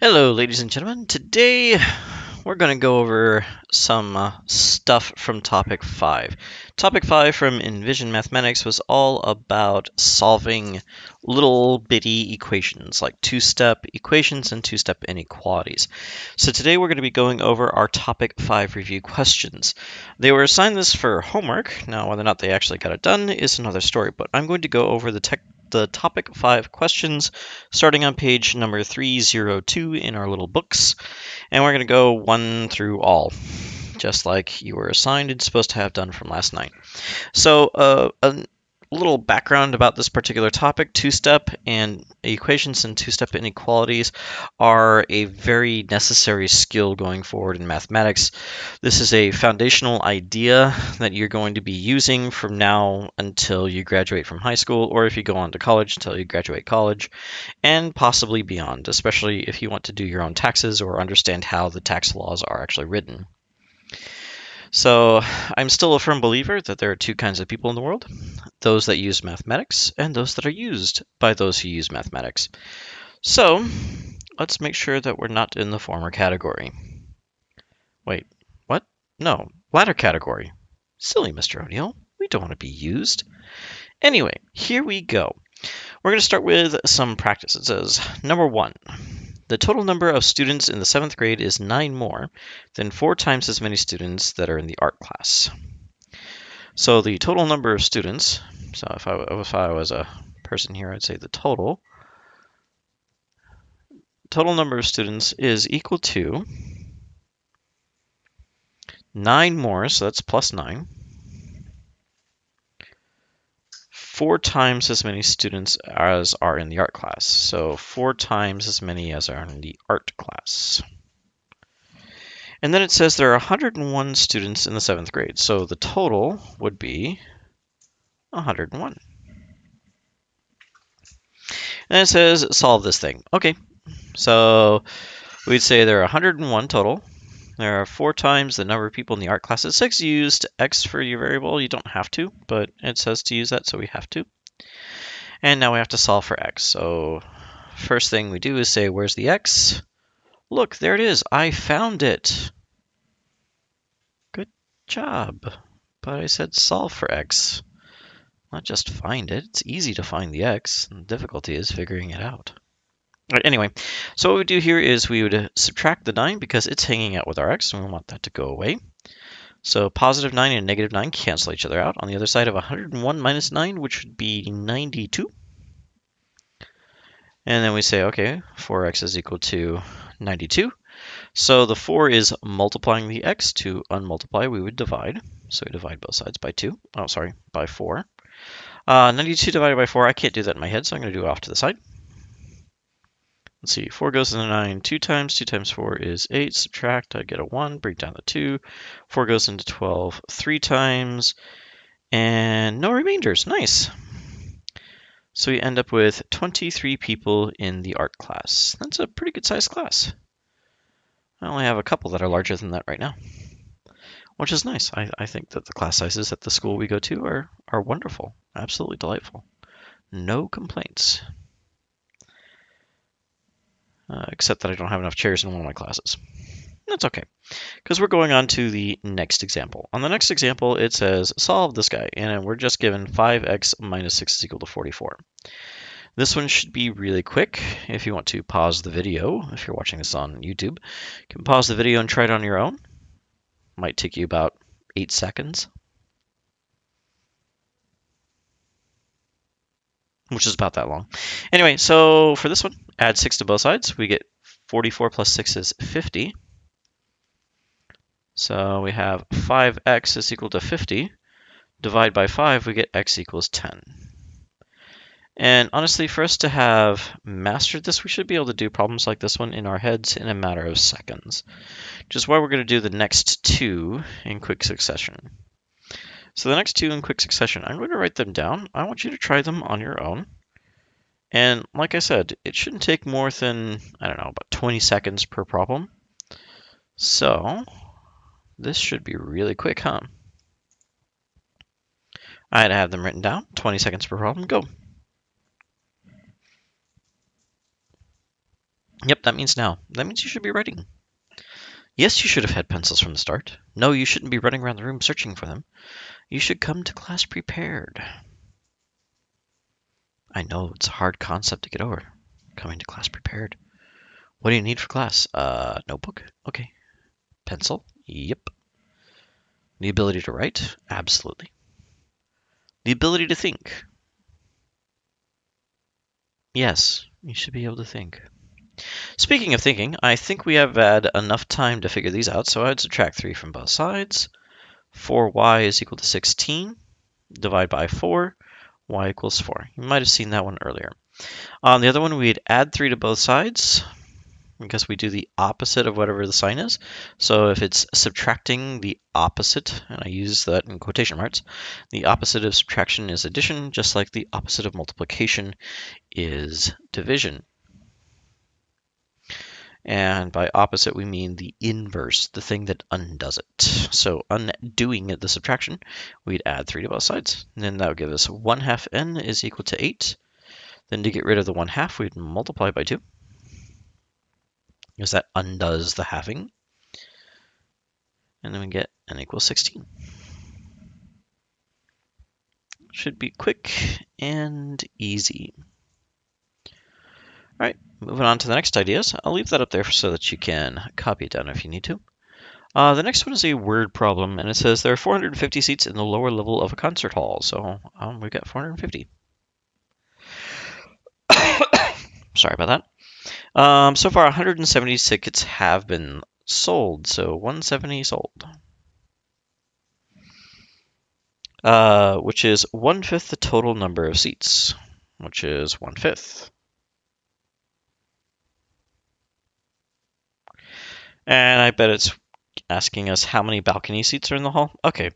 Hello, ladies and gentlemen. Today we're going to go over some stuff from Topic 5. Topic 5 from Envision Mathematics was all about solving little bitty equations, like two-step equations and two-step inequalities. So today we're going to be going over our Topic 5 review questions. They were assigned this for homework. Now, whether or not they actually got it done is another story, but I'm going to go over the Topic 5 questions starting on page number 302 in our little books. And we're going to go one through all, just like you were assigned and supposed to have done from last night. So a little background about this particular topic. Two-step and equations and two-step inequalities are a very necessary skill going forward in mathematics. This is a foundational idea that you're going to be using from now until you graduate from high school, or if you go on to college until you graduate college, and possibly beyond, especially if you want to do your own taxes or understand how the tax laws are actually written. So I'm still a firm believer that there are two kinds of people in the world, those that use mathematics and those that are used by those who use mathematics. So let's make sure that we're not in the former category. Wait, what? No, latter category. Silly Mr. O'Neill. We don't want to be used. Anyway, here we go. We're going to start with some practice. It says, number 1. The total number of students in the 7th grade is 9 more than 4 times as many students that are in the art class. So the total number of students, so if I was a person here, I'd say the total number of students is equal to 9 more, so that's plus 9, 4 times as many students as are in the art class. So 4 times as many as are in the art class. And then it says there are 101 students in the 7th grade. So the total would be 101. And it says solve this thing. Okay, so we'd say there are 101 total. There are 4 times the number of people in the art class. It says used x for your variable. You don't have to, but it says to use that, so we have to. And now we have to solve for x. So first thing we do is say, where's the x? Look, there it is. I found it. Good job. But I said solve for x, not just find it. It's easy to find the x. The difficulty is figuring it out. All right, anyway, so what we do here is we would subtract the 9 because it's hanging out with our x, and we want that to go away. So positive 9 and negative 9 cancel each other out. On the other side of 101 minus 9, which would be 92. And then we say, okay, 4x is equal to 92. So the 4 is multiplying the x. To unmultiply, we would divide. So we divide both sides by 2. Oh, sorry, by 4. 92 divided by 4, I can't do that in my head, so I'm going to do it off to the side. Let's see, 4 goes into 9 2 times. 2 times 4 is 8. Subtract, I get a 1. Bring down the 2. 4 goes into 12 3 times. And no remainders. Nice. So we end up with 23 people in the art class. That's a pretty good sized class. I only have a couple that are larger than that right now, which is nice. I think that the class sizes at the school we go to are wonderful. Absolutely delightful. No complaints. Except that I don't have enough chairs in one of my classes. That's okay, because we're going on to the next example. On the next example, it says solve this guy, and we're just given 5x minus 6 is equal to 44. This one should be really quick. If you want to pause the video, if you're watching this on YouTube, you can pause the video and try it on your own. Might take you about 8 seconds, which is about that long. Anyway, so for this one, add 6 to both sides. We get 44 plus 6 is 50. So we have 5x is equal to 50. Divide by 5, we get x equals 10. And honestly, for us to have mastered this, we should be able to do problems like this one in our heads in a matter of seconds, which is why we're going to do the next 2 in quick succession. So the next 2 in quick succession, I'm going to write them down. I want you to try them on your own. And like I said, it shouldn't take more than, I don't know, about 20 seconds per problem. So this should be really quick, huh? I had to have them written down. 20 seconds per problem, go. Yep, that means now. That means you should be writing. Yes, you should have had pencils from the start. No, you shouldn't be running around the room searching for them. You should come to class prepared. I know, it's a hard concept to get over. Coming to class prepared. What do you need for class? Notebook? Okay. Pencil? Yep. The ability to write? Absolutely. The ability to think? Yes, you should be able to think. Speaking of thinking, I think we have had enough time to figure these out, so I'd subtract 3 from both sides. 4y is equal to 16. Divide by 4. Y equals 4. You might have seen that one earlier. On the other one, we'd add 3 to both sides because we do the opposite of whatever the sign is. So if it's subtracting the opposite, and I use that in quotation marks, the opposite of subtraction is addition, just like the opposite of multiplication is division. And by opposite, we mean the inverse, the thing that undoes it. So undoing the subtraction, we'd add 3 to both sides. And then that would give us 1/2 n is equal to 8. Then to get rid of the 1/2, we'd multiply by 2. Because that undoes the halving. And then we get n equals 16. Should be quick and easy. All right, moving on to the next ideas. I'll leave that up there so that you can copy it down if you need to. The next one is a word problem, and it says there are 450 seats in the lower level of a concert hall. So we've got 450. Sorry about that. So far, 170 tickets have been sold, so 170 sold. Which is 1/5 the total number of seats, which is 1/5. And I bet it's asking us how many balcony seats are in the hall. Okay,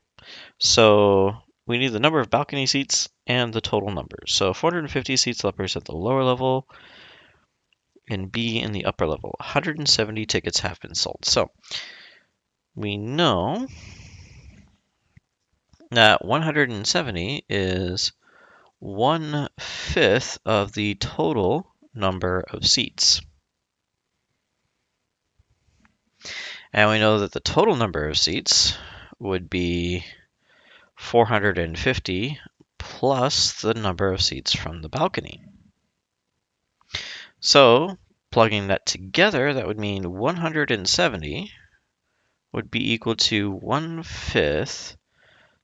so we need the number of balcony seats and the total number. So 450 seats represent the lower level and B in the upper level. 170 tickets have been sold. So we know that 170 is 1/5 of the total number of seats. And we know that the total number of seats would be 450 plus the number of seats from the balcony. So plugging that together, that would mean 170 would be equal to 1/5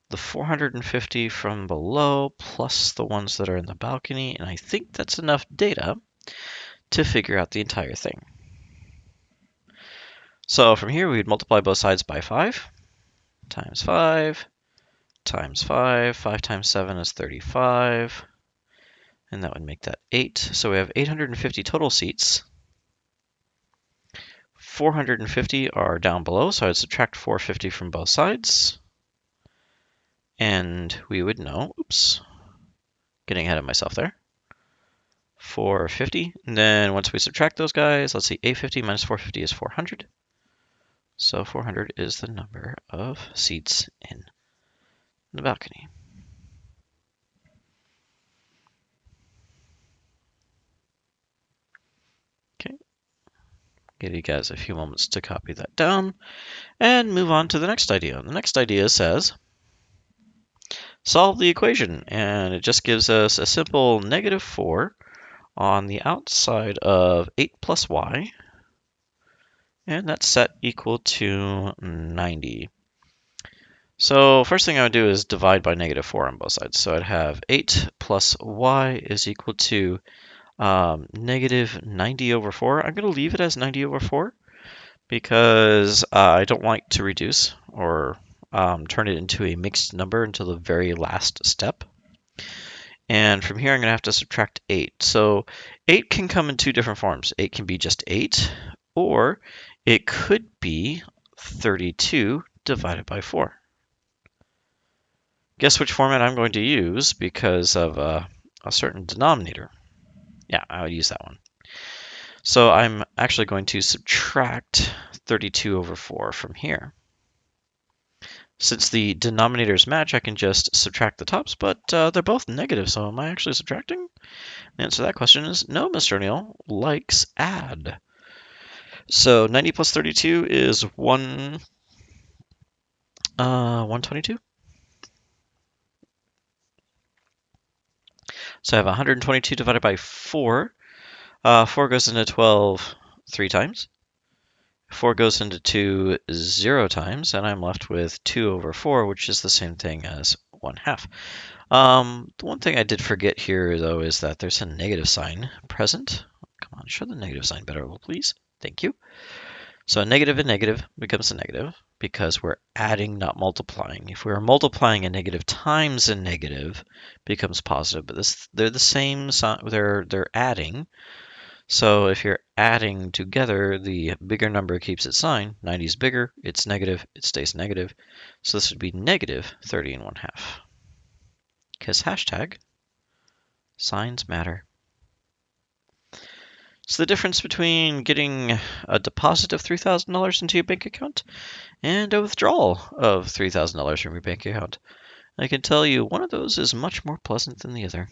the 450 from below plus the ones that are in the balcony. And I think that's enough data to figure out the entire thing. So from here, we would multiply both sides by 5 times 5 times 5. 5 times 7 is 35. And that would make that 8. So we have 850 total seats. 450 are down below, so I'd subtract 450 from both sides. And we would know, oops, getting ahead of myself there, 450. And then once we subtract those guys, let's see, 850 minus 450 is 400. So 400 is the number of seats in the balcony. Okay, give you guys a few moments to copy that down and move on to the next idea. The next idea says, solve the equation, and it just gives us a simple -4 on the outside of 8 plus y, and that's set equal to 90. So first thing I would do is divide by -4 on both sides. So I'd have 8 plus y is equal to -90 over 4. I'm going to leave it as 90 over 4 because I don't like to reduce or turn it into a mixed number until the very last step. And from here, I'm going to have to subtract 8. So 8 can come in two different forms. 8 can be just 8, or it could be 32 divided by 4. Guess which format I'm going to use because of a certain denominator. Yeah, I would use that one. So I'm actually going to subtract 32 over 4 from here. Since the denominators match, I can just subtract the tops, but they're both negative, so am I actually subtracting? The answer to that question is no, Mr. O'Neill likes add. So 90 plus 32 is 122. So I have 122 divided by 4. 4 goes into 12 3 times. 4 goes into 2 0 times, and I'm left with 2 over 4, which is the same thing as 1/2. The one thing I did forget here, though, is that there's a negative sign present. Come on, show the negative sign better, please. Thank you. So a negative and negative becomes a negative because we're adding, not multiplying. If we were multiplying, a negative times a negative becomes positive, but they're the same sign. They're adding. So if you're adding together, the bigger number keeps its sign. 90 is bigger, it's negative, it stays negative. So this would be negative 30 and 1/2. Because hashtag signs matter. So the difference between getting a deposit of $3,000 into your bank account and a withdrawal of $3,000 from your bank account. I can tell you one of those is much more pleasant than the other.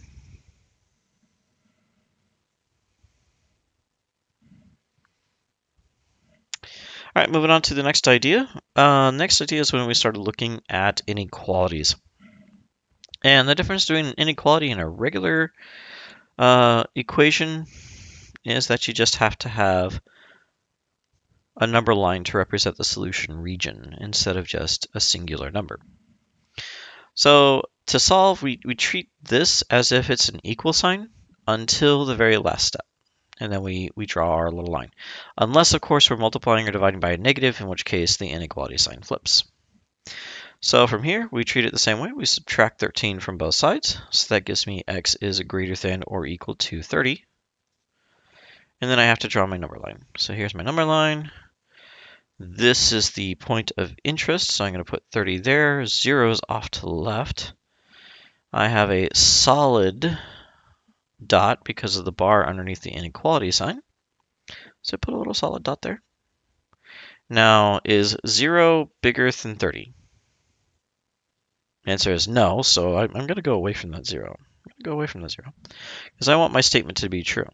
All right, moving on to the next idea. Next idea is when we started looking at inequalities. And the difference between an inequality and a regular equation is that you just have to have a number line to represent the solution region instead of just a singular number. So to solve, we treat this as if it's an equal sign until the very last step. And then we draw our little line. Unless, of course, we're multiplying or dividing by a negative, in which case the inequality sign flips. So from here, we treat it the same way. We subtract 13 from both sides. So that gives me x is greater than or equal to 30. And then I have to draw my number line. So here's my number line. This is the point of interest, so I'm going to put 30 there. 0 is off to the left. I have a solid dot because of the bar underneath the inequality sign. So I put a little solid dot there. Now, is 0 bigger than 30? The answer is no, so I'm going to go away from that 0. I'm going to go away from that 0 because I want my statement to be true.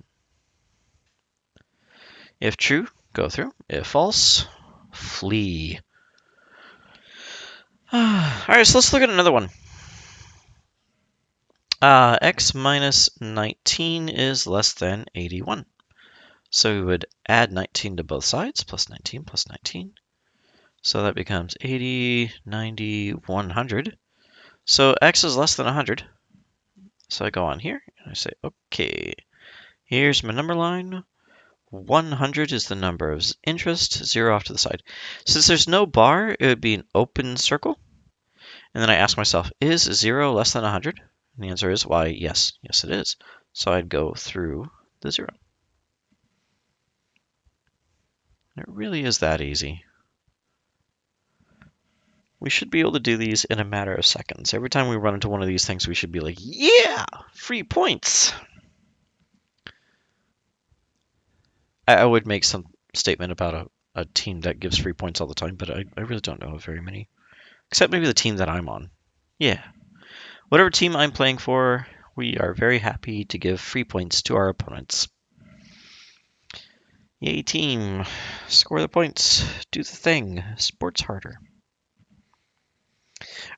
If true, go through. If false, flee. All right, so let's look at another one. X minus 19 is less than 81. So we would add 19 to both sides, plus 19 plus 19. So that becomes 80, 90, 100. So x is less than 100. So I go on here and I say, okay, here's my number line. 100 is the number of interest, 0 off to the side. Since there's no bar, it would be an open circle. And then I ask myself, is 0 less than 100? And the answer is, why, yes. Yes, it is. So I'd go through the 0. It really is that easy. We should be able to do these in a matter of seconds. Every time we run into one of these things, we should be like, yeah, free points. I would make some statement about a team that gives free points all the time, but I really don't know of very many. Except maybe the team that I'm on. Yeah. Whatever team I'm playing for, we are very happy to give free points to our opponents. Yay, team. Score the points. Do the thing. Sports harder.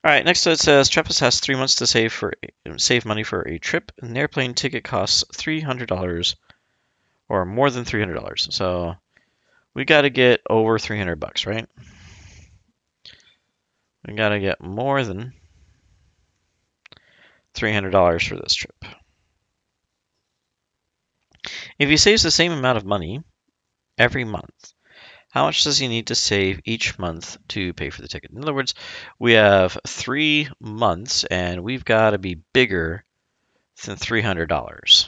All right, next it says Trappist has 3 months to save money for a trip. An airplane ticket costs $300 or more than $300. So we got to get over $300, right? We got to get more than $300 for this trip. If he saves the same amount of money every month, how much does he need to save each month to pay for the ticket? In other words, we have 3 months and we've got to be bigger than $300.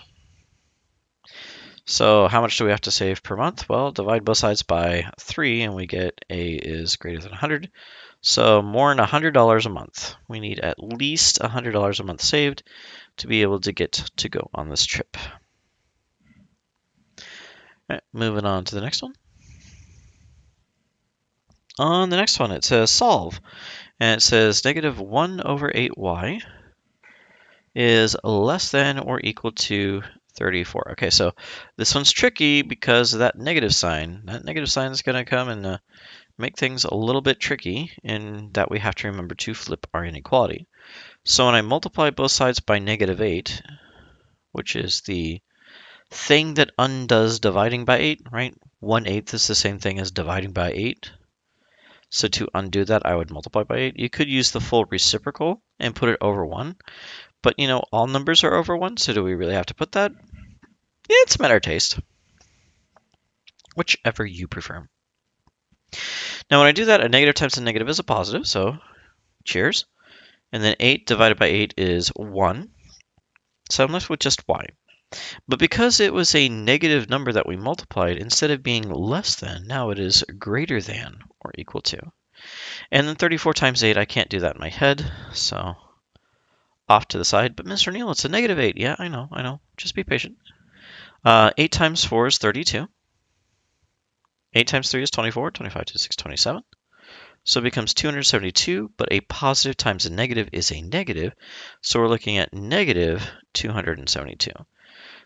So how much do we have to save per month? Well, divide both sides by 3 and we get A is greater than 100. So more than $100 a month. We need at least $100 a month saved to be able to get to go on this trip. All right, moving on to the next one. On the next one, it says solve. And it says negative 1 over 8y is less than or equal to 34. Okay, so this one's tricky because of that negative sign. That negative sign is going to come and make things a little bit tricky in that we have to remember to flip our inequality. So when I multiply both sides by -8, which is the thing that undoes dividing by 8, right? 1/8 is the same thing as dividing by 8. So to undo that, I would multiply by 8. You could use the full reciprocal and put it over 1. But, all numbers are over 1, so do we really have to put that? It's a matter of taste. Whichever you prefer. Now, when I do that, a negative times a negative is a positive, so cheers. And then 8 divided by 8 is 1. So I'm left with just y. But because it was a negative number that we multiplied, instead of being less than, now it is greater than or equal to. And then 34 times 8, I can't do that in my head, so off to the side. But Mr. Neal, it's a -8. Yeah, I know. Just be patient. 8 times 4 is 32. 8 times 3 is 24. 25 to 6, 27. So it becomes 272, but a positive times a negative is a negative. So we're looking at negative 272.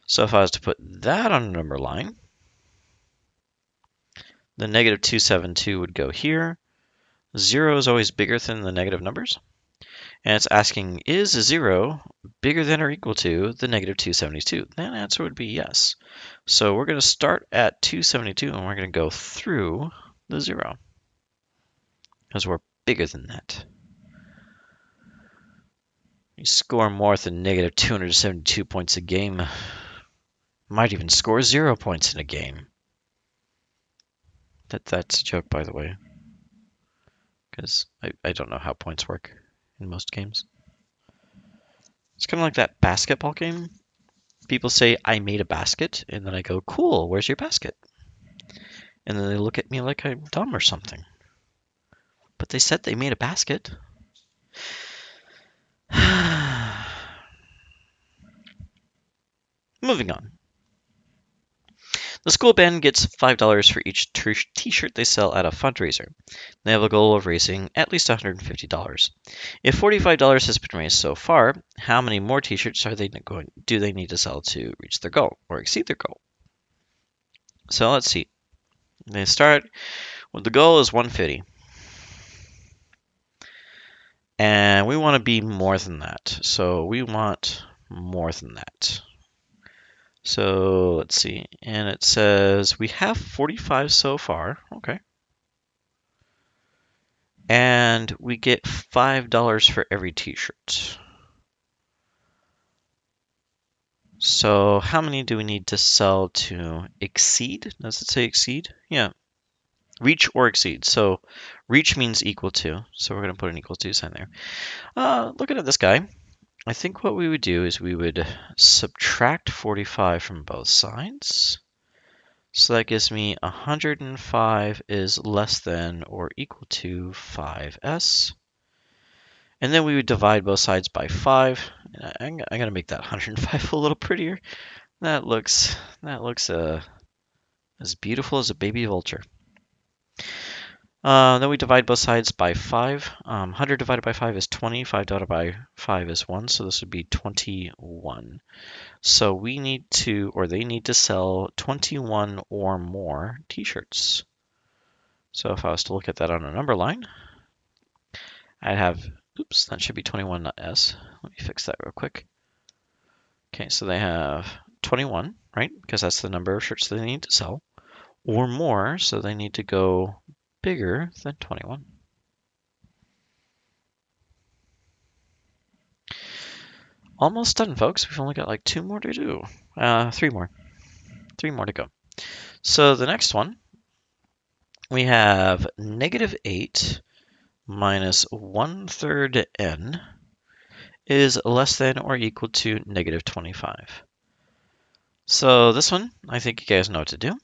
So if I was to put that on a number line, the negative 272 would go here. 0 is always bigger than the negative numbers. And it's asking, is 0 bigger than or equal to the negative 272? The answer would be yes. So we're going to start at 272 and we're going to go through the 0 because we're bigger than that. You score more than negative 272 points a game. Might even score 0 points in a game. That's a joke, by the way, because I don't know how points work in most games. It's kind of like that basketball game. People say, I made a basket, and then I go, cool, where's your basket? And then they look at me like I'm dumb or something. But they said they made a basket. Moving on. The school band gets $5 for each t-shirt they sell at a fundraiser. They have a goal of raising at least $150. If $45 has been raised so far, how many more t-shirts do they need to sell to reach their goal or exceed their goal? So let's see. They start with the goal is 150. And we want to be more than that. So we want more than that. So let's see. And it says we have 45 so far. Okay. And we get $5 for every t-shirt. So how many do we need to sell to exceed? Does it say exceed? Yeah. Reach or exceed. So reach means equal to. So we're going to put an equal to sign there. Looking at this guy, I think what we would do is we would subtract 45 from both sides. So that gives me 105 is less than or equal to 5s. And then we would divide both sides by 5. I'm going to make that 105 a little prettier. That looks as beautiful as a baby vulture. Then we divide both sides by 5. 100 divided by 5 is 20. 5 divided by 5 is 1. So this would be 21. So we need to, or they need to sell 21 or more t-shirts. So if I was to look at that on a number line, I'd have, oops, that should be 21, not S. Let me fix that real quick. Okay, so they have 21, right? Because that's the number of shirts they need to sell. Or more, so they need to go bigger than 21. Almost done, folks. We've only got like 2 more to do. 3 more. 3 more to go. So the next one, we have -8 minus 1/3 n is less than or equal to -25. So this one, I think you guys know what to do.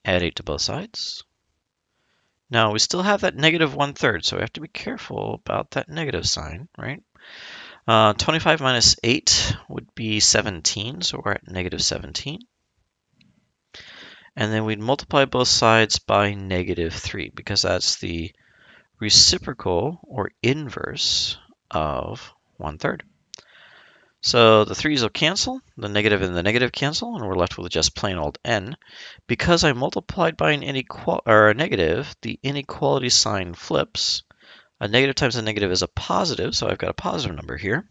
Add 8 to both sides. Now we still have that -1/3, so we have to be careful about that negative sign, right? 25 minus 8 would be 17, so we're at -17. And then we'd multiply both sides by -3 because that's the reciprocal or inverse of 1/3. So the 3's will cancel, the negative and the negative cancel, and we're left with just plain old n. Because I multiplied by an a negative, the inequality sign flips. A negative times a negative is a positive, so I've got a positive number here.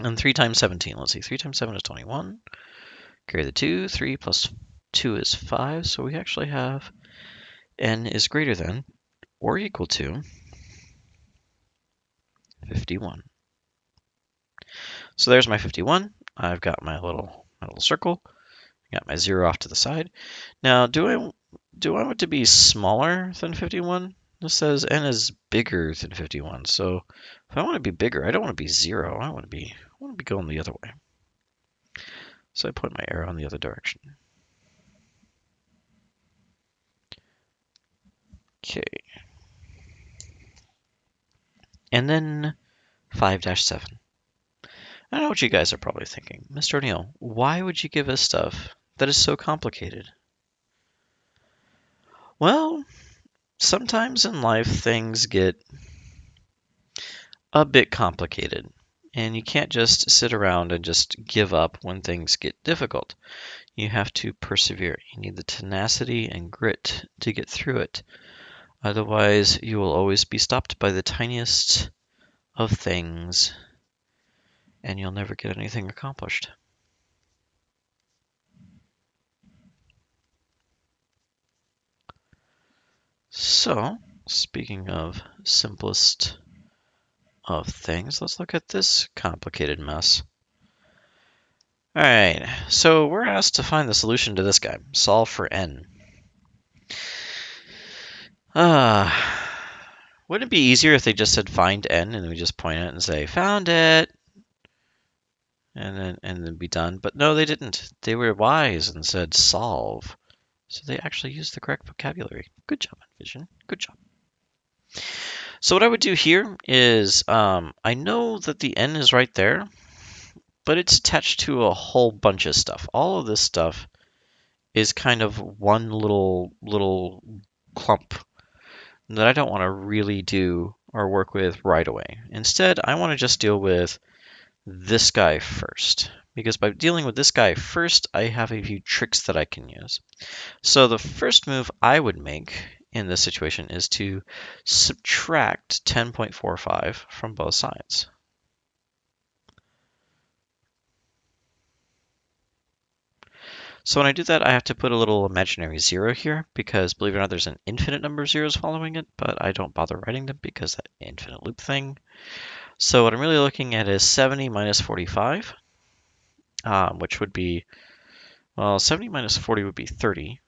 And 3 times 17, let's see, 3 times 7 is 21. Carry the 2, 3 plus 2 is 5, so we actually have n is greater than or equal to 51. So there's my 51. I've got my little circle. Got my 0 off to the side. Now, do I want it to be smaller than 51? This says n is bigger than 51. So if I want to be bigger, I don't want to be 0. I want to be going the other way. So I point my arrow in the other direction. Okay. And then 5-7. I know what you guys are probably thinking. Mr. O'Neill, why would you give us stuff that is so complicated? Well, sometimes in life things get a bit complicated, and you can't just sit around and just give up when things get difficult. You have to persevere. You need the tenacity and grit to get through it. Otherwise, you will always be stopped by the tiniest of things, and you'll never get anything accomplished. So, speaking of simplest of things, let's look at this complicated mess. All right, so we're asked to find the solution to this guy. Solve for n. Wouldn't it be easier if they just said find n and we just point it and say found it, and then be done? But no, they didn't. They were wise and said solve. So they actually used the correct vocabulary. Good job, Envision. Good job. So what I would do here is I know that the n is right there, but it's attached to a whole bunch of stuff. All of this stuff is kind of one little clump that I don't want to really do or work with right away. Instead, I want to just deal with this guy first, because by dealing with this guy first, I have a few tricks that I can use. So the first move I would make in this situation is to subtract 10.45 from both sides. So when I do that, I have to put a little imaginary 0 here, because believe it or not, there's an infinite number of zeros following it, but I don't bother writing them because that infinite loop thing. So what I'm really looking at is 70 minus 45, which would be, well, 70 minus 40 would be 30,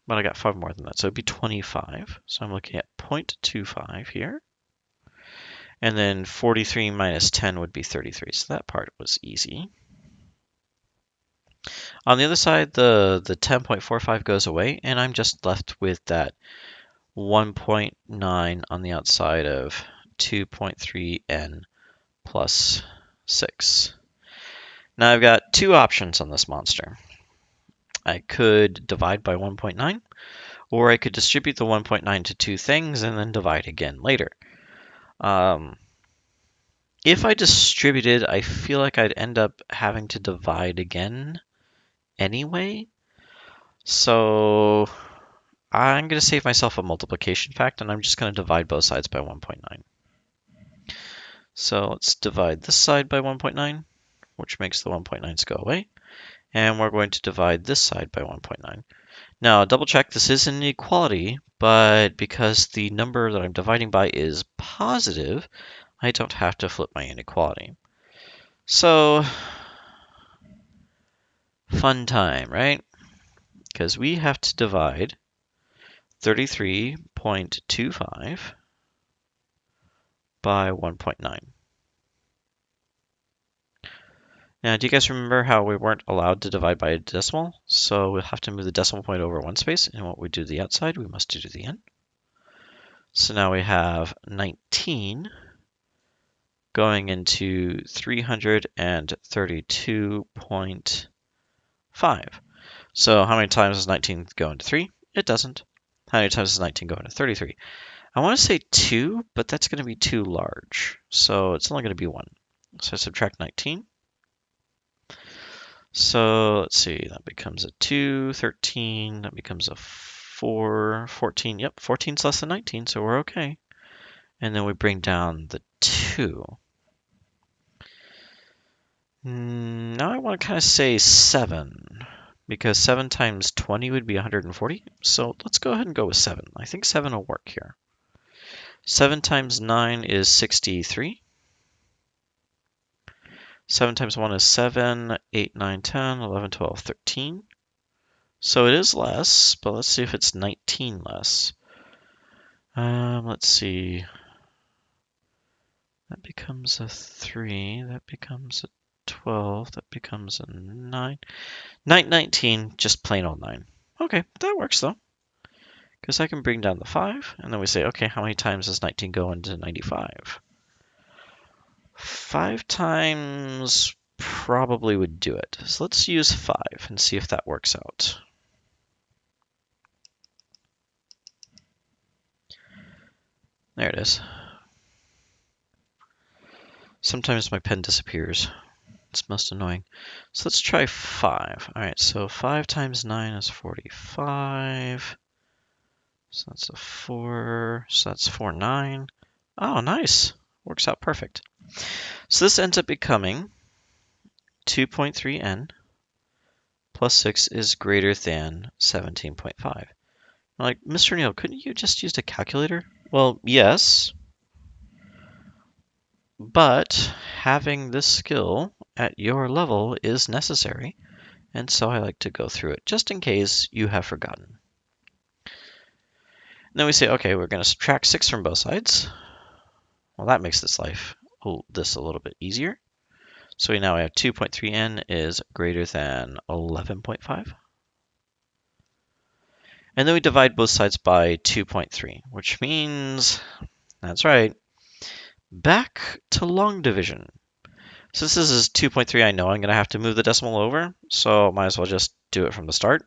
but I got 5 more than that, so it'd be 25. So I'm looking at 0.25 here. And then 43 minus 10 would be 33, so that part was easy. On the other side, the 10.45 goes away, and I'm just left with that 1.9 on the outside of 2.3n plus 6. Now I've got two options on this monster. I could divide by 1.9, or I could distribute the 1.9 to two things and then divide again later. If I distributed, I feel like I'd end up having to divide again anyway. So I'm going to save myself a multiplication fact, and I'm just going to divide both sides by 1.9. So let's divide this side by 1.9, which makes the 1.9s go away. And we're going to divide this side by 1.9. Now, double check, this is an inequality, but because the number that I'm dividing by is positive, I don't have to flip my inequality. So, fun time, right? Because we have to divide 33.25 by 1.9. Now, do you guys remember how we weren't allowed to divide by a decimal? So we'll have to move the decimal point over one space, and what we do to the outside, we must do to the end. So now we have 19 going into 332.5. So how many times does 19 go into 3? It doesn't. How many times does 19 go into 33? I want to say 2, but that's going to be too large. So it's only going to be 1. So I subtract 19. So let's see, that becomes a 2, 13, that becomes a 4, 14. Yep, 14 is less than 19, so we're okay. And then we bring down the 2. Now I want to kind of say 7, because 7 times 20 would be 140. So let's go ahead and go with 7. I think 7 will work here. 7 times 9 is 63. 7 times 1 is 7, 8, 9, 10, 11, 12, 13. So it is less, but let's see if it's 19 less. Let's see. That becomes a 3, that becomes a 12, that becomes a 9. 19, just plain old 9. Okay, that works though. Because I can bring down the 5, and then we say, okay, how many times does 19 go into 95? 5 times probably would do it. So let's use 5 and see if that works out. There it is. Sometimes my pen disappears. It's most annoying. So let's try 5. All right, so 5 times 9 is 45. So that's a 4. So that's 4, 9. Oh, nice. Works out perfect. So this ends up becoming 2.3n plus 6 is greater than 17.5. Like, Mr. Neal, couldn't you just use a calculator? Well, yes, but having this skill at your level is necessary, and so I like to go through it just in case you have forgotten. And then we say, okay, we're going to subtract 6 from both sides. Well, that makes this a little bit easier. So we now have 2.3n is greater than 11.5. And then we divide both sides by 2.3, which means, that's right, back to long division. Since this is 2.3, I know I'm going to have to move the decimal over, so might as well just do it from the start.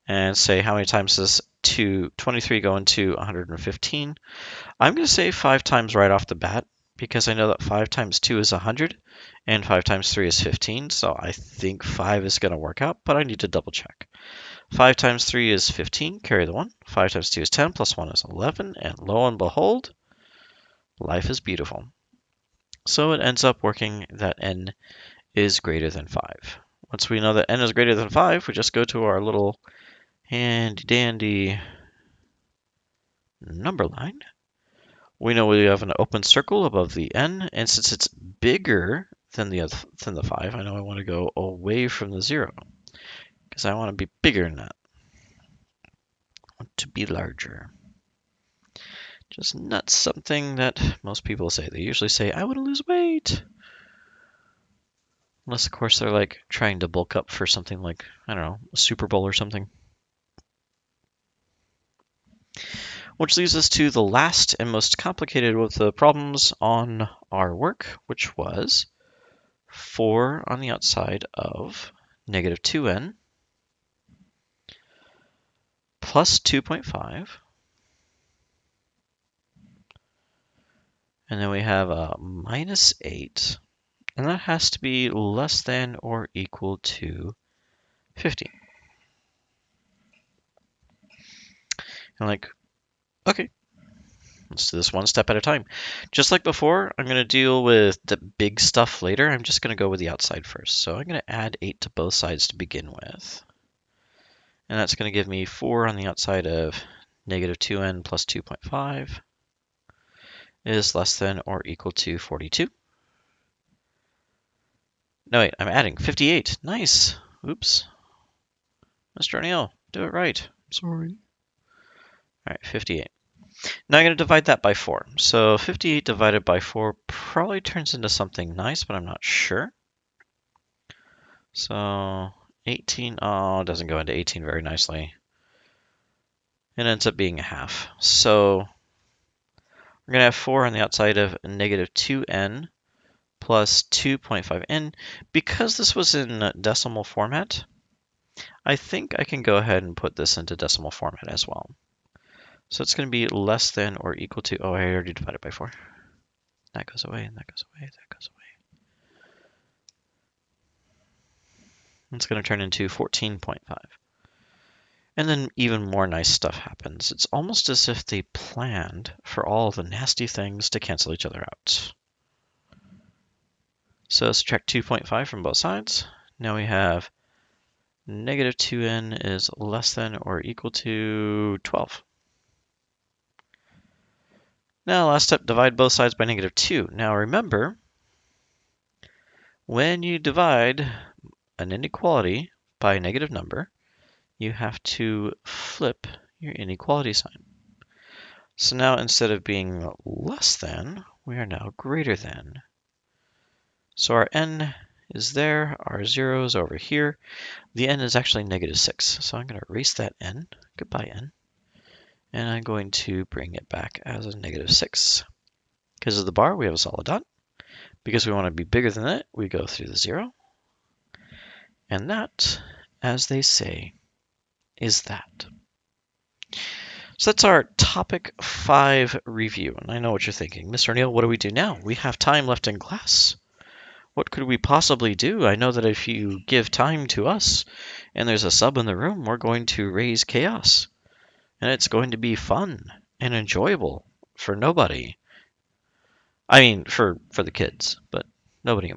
And say how many times does 23 go into 115? I'm going to say 5 times right off the bat, because I know that 5 times 2 is 100, and 5 times 3 is 15, so I think 5 is going to work out, but I need to double check. 5 times 3 is 15, carry the 1. 5 times 2 is 10, plus 1 is 11, and lo and behold, life is beautiful. So it ends up working that n is greater than 5. Once we know that n is greater than 5, we just go to our little handy-dandy number line. We know we have an open circle above the n, and since it's bigger than the 5, I know I want to go away from the 0, because I want to be bigger than that. I want to be larger. Just not something that most people say. They usually say, I want to lose weight. Unless, of course, they're like trying to bulk up for something like, I don't know, a Super Bowl or something. Which leads us to the last and most complicated of the problems on our work, which was 4 on the outside of negative 2n plus 2.5. And then we have a minus 8. And that has to be less than or equal to 50. And like, okay, let's do this one step at a time. Just like before, I'm going to deal with the big stuff later. I'm just going to go with the outside first. So I'm going to add 8 to both sides to begin with. And that's going to give me 4 on the outside of negative 2n plus 2.5 is less than or equal to 42. No, wait, I'm adding 58. Nice. Oops. Mr. Neal, do it right. Sorry. All right, 58. Now I'm going to divide that by 4. So 58 divided by 4 probably turns into something nice, but I'm not sure. So 18, oh, it doesn't go into 18 very nicely. It ends up being a half. So we're going to have 4 on the outside of negative 2n plus 2.5n. Because this was in decimal format, I think I can go ahead and put this into decimal format as well. So it's going to be less than or equal to, oh, I already divided by 4. That goes away, and that goes away, that goes away. It's going to turn into 14.5. And then even more nice stuff happens. It's almost as if they planned for all the nasty things to cancel each other out. So subtract 2.5 from both sides. Now we have negative 2n is less than or equal to 12. Now last step, divide both sides by negative 2. Now remember, when you divide an inequality by a negative number, you have to flip your inequality sign. So now instead of being less than, we are now greater than. So our n is there, our 0 is over here. The n is actually negative 6. So I'm going to erase that n. Goodbye, n. And I'm going to bring it back as a negative 6. Because of the bar, we have a solid dot. Because we want to be bigger than that, we go through the 0. And that, as they say, is that. So that's our topic 5 review. And I know what you're thinking. Mr. O'Neill, what do we do now? We have time left in class. What could we possibly do? I know that if you give time to us and there's a sub in the room, we're going to raise chaos. And it's going to be fun and enjoyable for nobody. I mean, for the kids, but nobody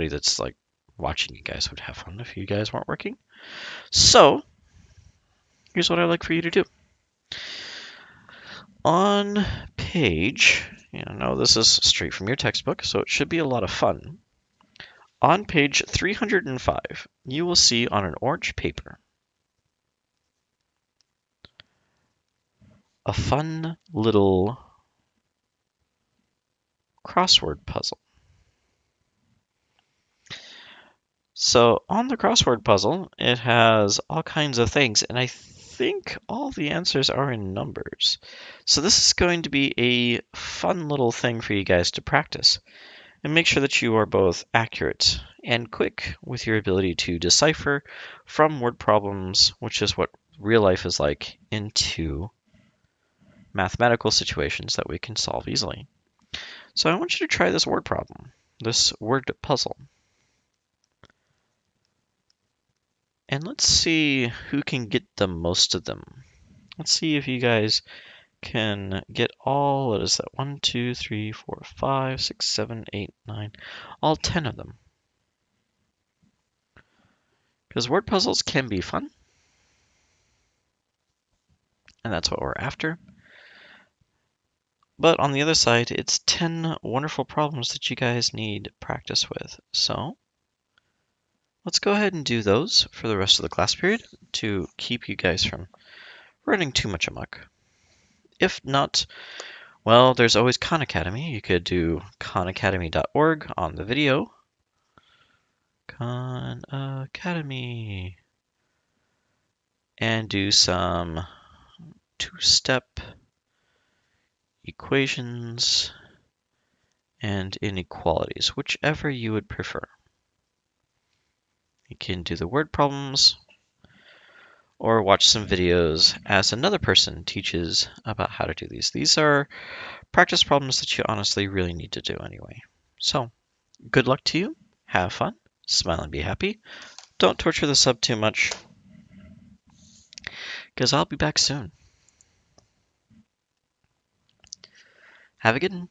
that's like watching you guys would have fun if you guys weren't working. So here's what I'd like for you to do. On page, no, this is straight from your textbook, so it should be a lot of fun. On page 305, you will see on an orange paper a fun little crossword puzzle. So on the crossword puzzle, it has all kinds of things, and I think all the answers are in numbers. So this is going to be a fun little thing for you guys to practice. And make sure that you are both accurate and quick with your ability to decipher from word problems, which is what real life is like, into mathematical situations that we can solve easily. So I want you to try this word problem, this word puzzle. And let's see who can get the most of them. Let's see if you guys can get all, what is that, 1, 2, 3, 4, 5, 6, 7, 8, 9, all 10 of them. Because word puzzles can be fun. And that's what we're after. But on the other side, it's 10 wonderful problems that you guys need practice with. So let's go ahead and do those for the rest of the class period to keep you guys from running too much amok. If not, well, there's always Khan Academy. You could do khanacademy.org on the video. Khan Academy. And do some two-step equations and inequalities, whichever you would prefer. You can do the word problems or watch some videos as another person teaches about how to do these. These are practice problems that you honestly really need to do anyway. So, good luck to you. Have fun. Smile and be happy. Don't torture the sub too much, because I'll be back soon. Have a good one.